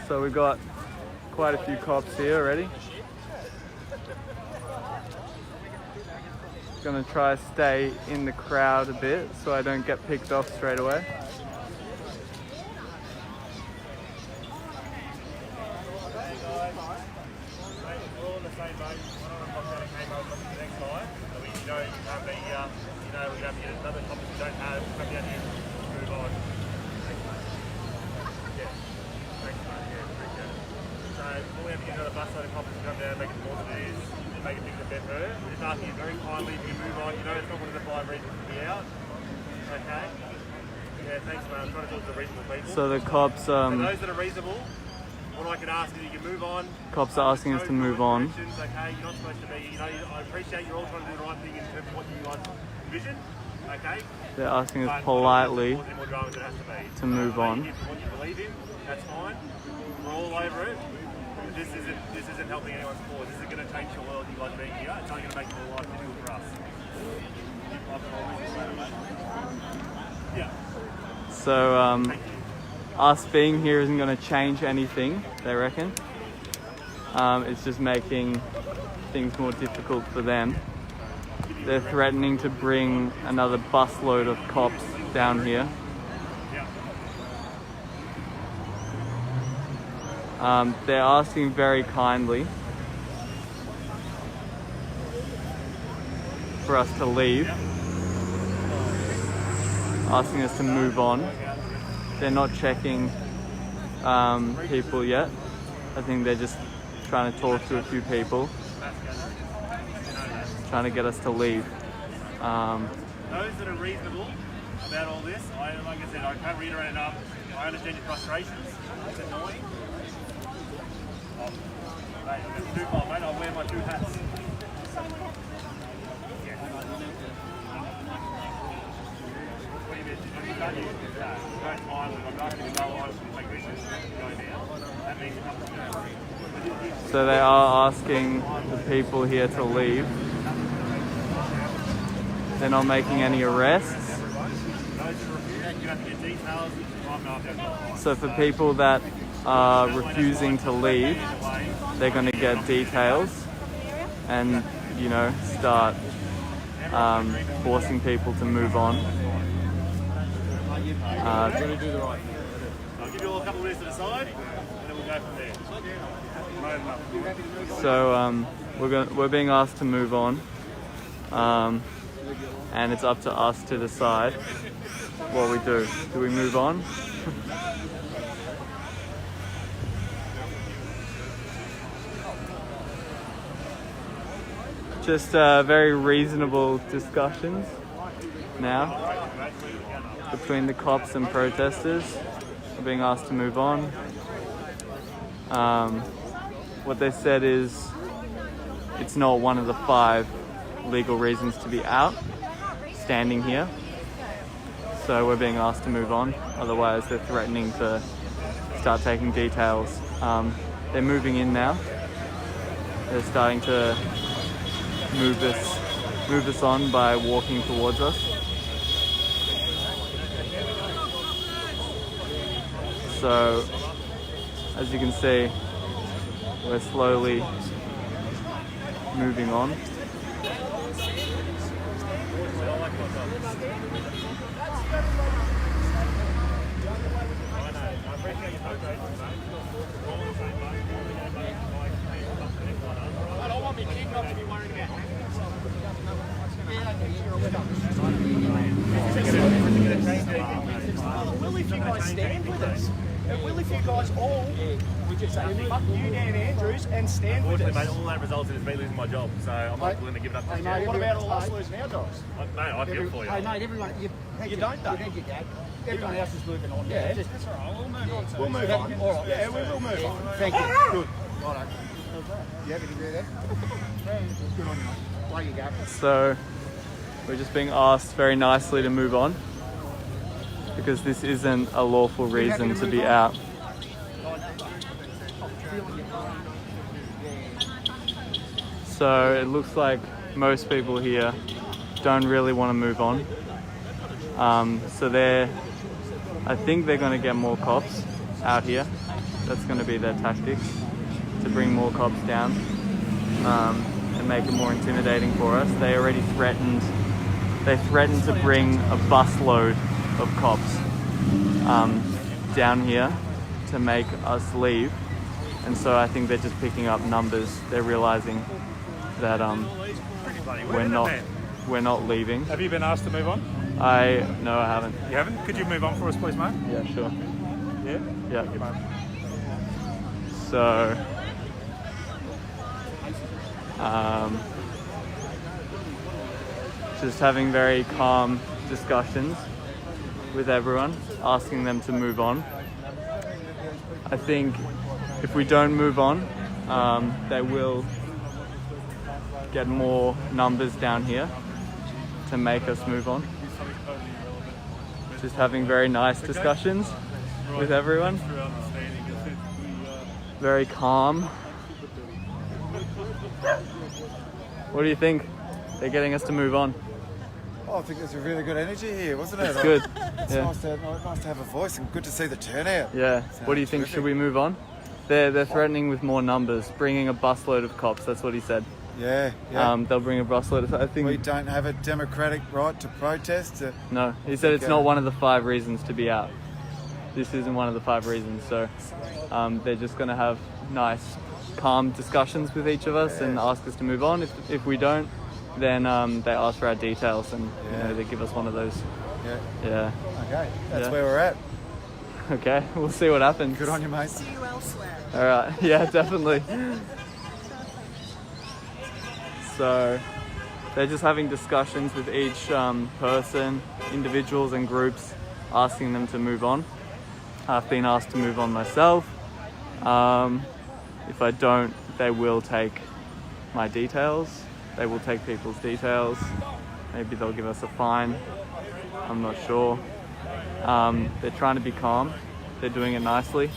So we've got quite a few cops here already. Gonna try to stay in the crowd a bit so I don't get picked off straight away. So the cops, For those that are reasonable, what I can ask is you can move on. Cops are asking us to move on. Okay, you're not supposed to be, I appreciate you're all trying to do the right thing in terms of what you guys envision. Okay? They're asking us politely to move on. What you believe in, that's fine. We're all over it. But this isn't helping anyone's cause. This isn't going to change the world, you guys being here. It's only going to make your life difficult for us. Yeah. So us being here isn't going to change anything, they reckon. It's just making things more difficult for them. They're threatening to bring another busload of cops down here. They're asking very kindly for us to leave, asking us to move on. They're not checking people yet. I think they're just trying to talk to a few people, trying to get us to leave. Those that are reasonable about all this, like I said, I can't reiterate enough. I understand your frustrations. It's annoying. Mate, I'm twofold, mate. I wear my two hats. So they are asking the people here to leave. They're not making any arrests. So for people that are refusing to leave, they're going to get details and, you know, start forcing people to move on. I'll give you all a couple of minutes to decide, and then we'll go from there. So we're being asked to move on, and it's up to us to decide what we do. Do we move on? Just very reasonable discussions now between the cops and protesters. We're being asked to move on. What they said is it's not one of the 5 legal reasons to be out standing here. So we're being asked to move on. Otherwise they're threatening to start taking details. They're moving in now. They're starting to move us on by walking towards us. So, as you can see, we're slowly moving on. I don't want me kid not to be worried about. Will if you guys stand with us? And will if you guys all we just say fuck you, Dan Andrews, and stand with us? Mate, all that results in is me losing my job, so I'm not willing to give it up. What about all us losing our jobs? Mate, I feel for you. Hey mate, everyone, You don't, though. You think you can. Everyone else is moving on. Yeah, Just, that's all right. We'll move on. We'll move on. All right. Yeah, we will move on. thank you. Good. Righto. You happy to do that? Good on you, mate. Away you go. So we're just being asked very nicely to move on because this isn't a lawful reason to be out. So it looks like most people here don't really want to move on. So I think they're going to get more cops out here. that's going to be their tactic, to bring more cops down and make it more intimidating for us. They already threatened to bring a busload of cops down here to make us leave, and so I think they're just picking up numbers. They're realizing that we're not leaving. Have you been asked to move on? No, I haven't. You haven't? Could you move on for us, please, mate? Yeah, sure. Yeah? Yeah. Thank you, mate. So, just having very calm discussions with everyone, asking them to move on. I think if we don't move on, they will get more numbers down here to make us move on. Just having very nice discussions with everyone. Very calm. What do you think? They're getting us to move on. Oh, I think there's a really good energy here, wasn't it? It's good. It's Yeah. nice to have a voice and good to see the turnout. Yeah. What do you think? terrific. Should we move on? They're threatening with more numbers, bringing a busload of cops. That's what he said. Yeah. They'll bring a busload. I think. We don't have a democratic right to protest. No, he said it's not one of the 5 reasons to be out. This isn't one of the 5 reasons. So they're just going to have nice, calm discussions with each of us and ask us to move on. If we don't, then they ask for our details and they give us one of those. Yeah. Yeah. Okay. That's Yeah. where we're at. Okay. We'll see what happens. Good on you, mate. See you elsewhere. All right. Yeah, definitely. So they're just having discussions with each person, individuals and groups, asking them to move on. I've been asked to move on myself. If I don't, they will take my details. They will take people's details. Maybe they'll give us a fine. I'm not sure. They're trying to be calm. They're doing it nicely.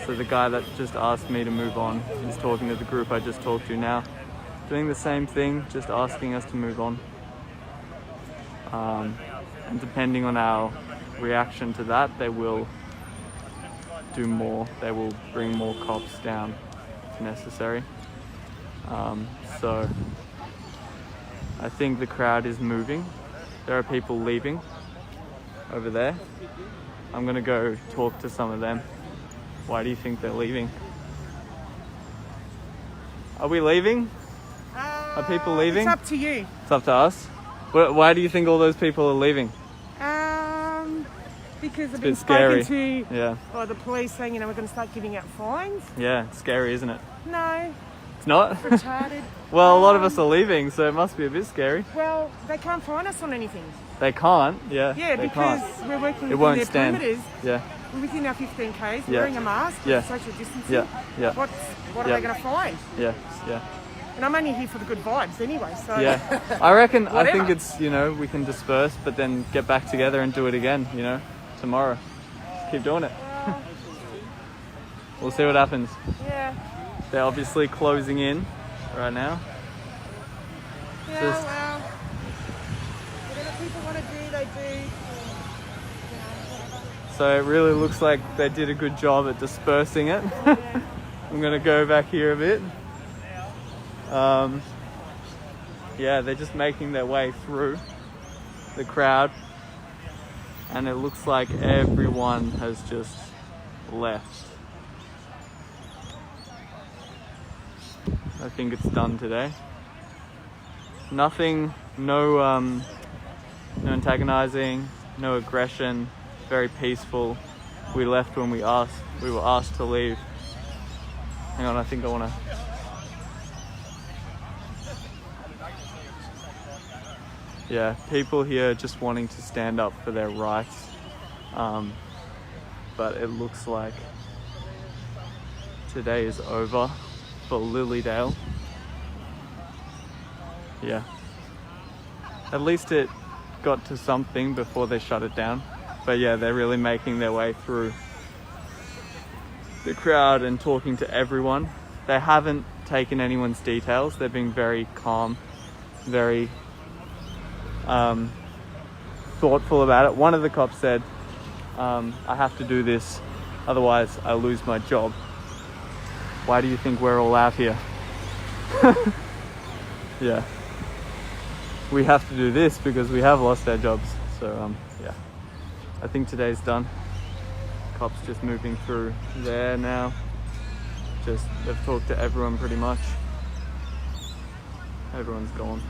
So the guy that just asked me to move on is talking to the group I just talked to now. Doing the same thing, just asking us to move on. And depending on our reaction to that, they will do more. They will bring more cops down if necessary. So I think the crowd is moving. There are people leaving over there. I'm gonna go talk to some of them. Why do you think they're leaving? Are we leaving? Are people leaving? It's up to you. It's up to us. Why do you think all those people are leaving? Because I've a been bit scary. spoken to Yeah, by the police saying, we're going to start giving out fines. yeah, it's scary, isn't it? No, It's not? retarded. Well, a lot of us are leaving, so it must be a bit scary. Well, they can't fine us on anything. They can't, yeah. Yeah, they because can't. we're working It within won't their stand. perimeters. Yeah, We're within our 15Ks, Yeah. wearing a mask, Yeah. social distancing. yeah, What are Yeah. they going to find? yeah, yeah. And I'm only here for the good vibes anyway, so... Yeah, I reckon, I Whatever. think it's, we can disperse, but then get back together and do it again, tomorrow. Keep doing it. We'll see what happens. Yeah. They're obviously closing in right now. Yeah, Just- well... Whatever people want to do, they do. So it really looks like they did a good job at dispersing it. I'm gonna go back here a bit. Yeah, they're just making their way through the crowd, and it looks like everyone has just left. I think it's done today. Nothing, no antagonizing, no aggression, very peaceful. We left when we were asked to leave. Hang on, I think I wanna. Yeah, people here just wanting to stand up for their rights. But it looks like today is over for Lilydale. Yeah. At least it got to something before they shut it down. But yeah, they're really making their way through the crowd and talking to everyone. They haven't taken anyone's details. They're being very calm, very thoughtful about it. One of the cops said, I have to do this Otherwise, I lose my job. Why do you think we're all out here? Yeah. We have to do this because we have lost our jobs. So, yeah. I think today's done. Cops just moving through there now. They've talked to everyone pretty much. Everyone's gone.